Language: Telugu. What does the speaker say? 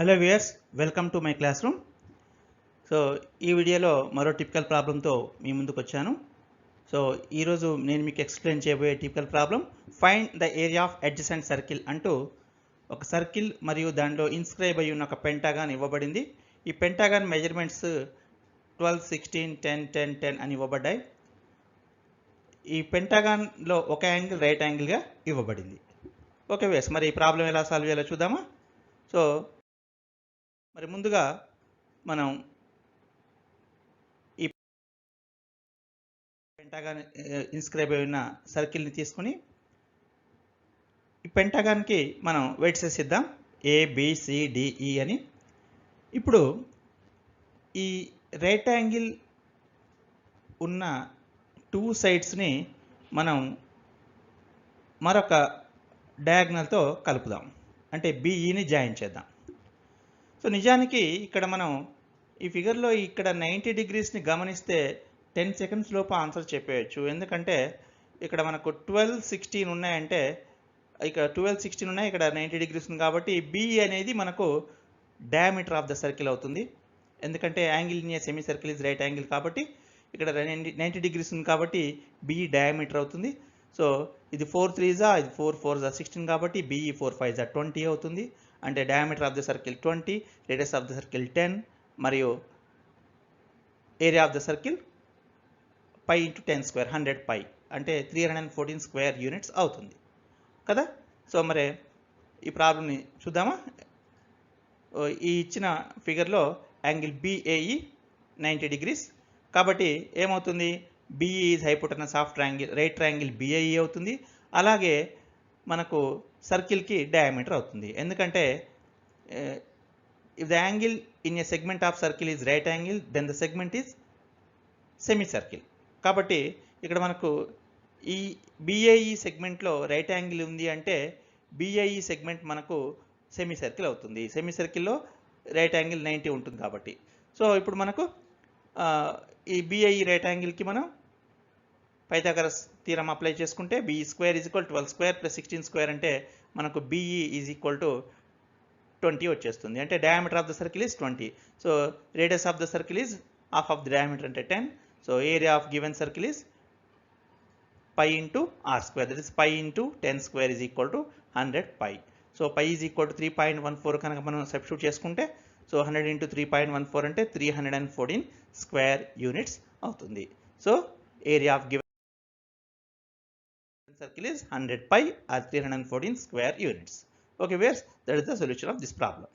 Hello viewers, welcome to my class room. So ఈ వీడియోలో మరో టిపికల్ ప్రాబ్లంతో మీ ముందుకు వచ్చాను. సో ఈరోజు నేను మీకు ఎక్స్ప్లెయిన్ చేయబోయే typical problem find the area of adjacent circle అంటూ ఒక సర్కిల్ మరియు దానిలో ఇన్స్క్రైబ్ అయి ఉన్న ఒక పెంటాగాన్ ఇవ్వబడింది. ఈ పెంటాగాన్ మెజర్మెంట్స్ 12, 16, 10, 10, 10 అని ఇవ్వబడ్డాయి. ఈ పెంటాగాన్లో ఒక యాంగిల్ రైట్ యాంగిల్గా ఇవ్వబడింది. ఓకే వ్యూయర్స్, మరి ఈ ప్రాబ్లం ఎలా సాల్వ్ చేయాలో చూద్దామా. సో మరి ముందుగా మనం ఈ పెంటాగాన్ ఇన్స్క్రైబ్ అయి ఉన్న సర్కిల్ని తీసుకుని ఈ పెంటాగాన్కి మనం వెయిట్సెస్ ఇద్దాం, ABCDE అని. ఇప్పుడు ఈ రైట్ యాంగిల్ ఉన్న టూ సైడ్స్ని మనం మరొక డయాగ్నల్తో కలుపుదాం, అంటే BEని జాయిన్ చేద్దాం. సో నిజానికి ఇక్కడ మనం ఈ ఫిగర్లో ఇక్కడ 90 డిగ్రీస్ని గమనిస్తే 10 సెకండ్స్ లోపు ఆన్సర్ చెప్పేయచ్చు. ఎందుకంటే ఇక్కడ మనకు 12, 16 ఉన్నాయంటే ఇక్కడ 12, 16 ఉన్నాయి, ఇక్కడ 90 డిగ్రీస్ ఉంది కాబట్టి BE అనేది మనకు డయామీటర్ ఆఫ్ ద సర్కిల్ అవుతుంది. ఎందుకంటే angle in A semi circle is right angle కాబట్టి ఇక్కడ 90 డిగ్రీస్ ఉంది కాబట్టి BE డయామీటర్ అవుతుంది. సో ఇది 4 3s, ఇది 4 4s 16 కాబట్టి BE 4 5s 20 అవుతుంది. అంటే diameter of the circle 20, radius of the circle 10 మరియు area of the circle π × 10 square 100 π అంటే 314 స్క్వేర్ యూనిట్స్ అవుతుంది కదా. సో మరి ఈ ప్రాబ్లమ్ని చూద్దామా. ఈ ఇచ్చిన ఫిగర్లో యాంగిల్ BAE 90 డిగ్రీస్ కాబట్టి ఏమవుతుంది, BE is hypotenuse of right triangle BAE అవుతుంది. అలాగే మనకు సర్కిల్కి డయామీటర్ అవుతుంది. ఎందుకంటే if the angle in a segment of circle is right angle then the segment is semi circle. కాబట్టి ఇక్కడ మనకు ఈ BAE సెగ్మెంట్లో రైట్ యాంగిల్ ఉంది అంటే BAE సెగ్మెంట్ మనకు సెమీ సర్కిల్ అవుతుంది. సెమీ సర్కిల్లో రైట్ యాంగిల్ 90 ఉంటుంది కాబట్టి. సో ఇప్పుడు మనకు ఈ BAE రైట్ యాంగిల్కి మనం పైథాగరస్ థీరం అప్లై చేసుకుంటే BE square is equal 12 square plus 16 square అంటే మనకు BE ఈజ్ ఈక్వల్ టు 20 వచ్చేస్తుంది. అంటే diameter of the circle is 20. So radius of the circle is half of the diameter అంటే 10. So area of given circle is π × r square, that is π × 10 square is equal to 100 π. So π is equal to 3.14 కనుక మనం సబ్స్టిట్యూట్ చేసుకుంటే సో 100 × 3.14 అంటే 314 స్క్వేర్ యూనిట్స్ అవుతుంది. So area of given circle is 100 π or 314 square units. Okay viewers, that is the solution of this problem.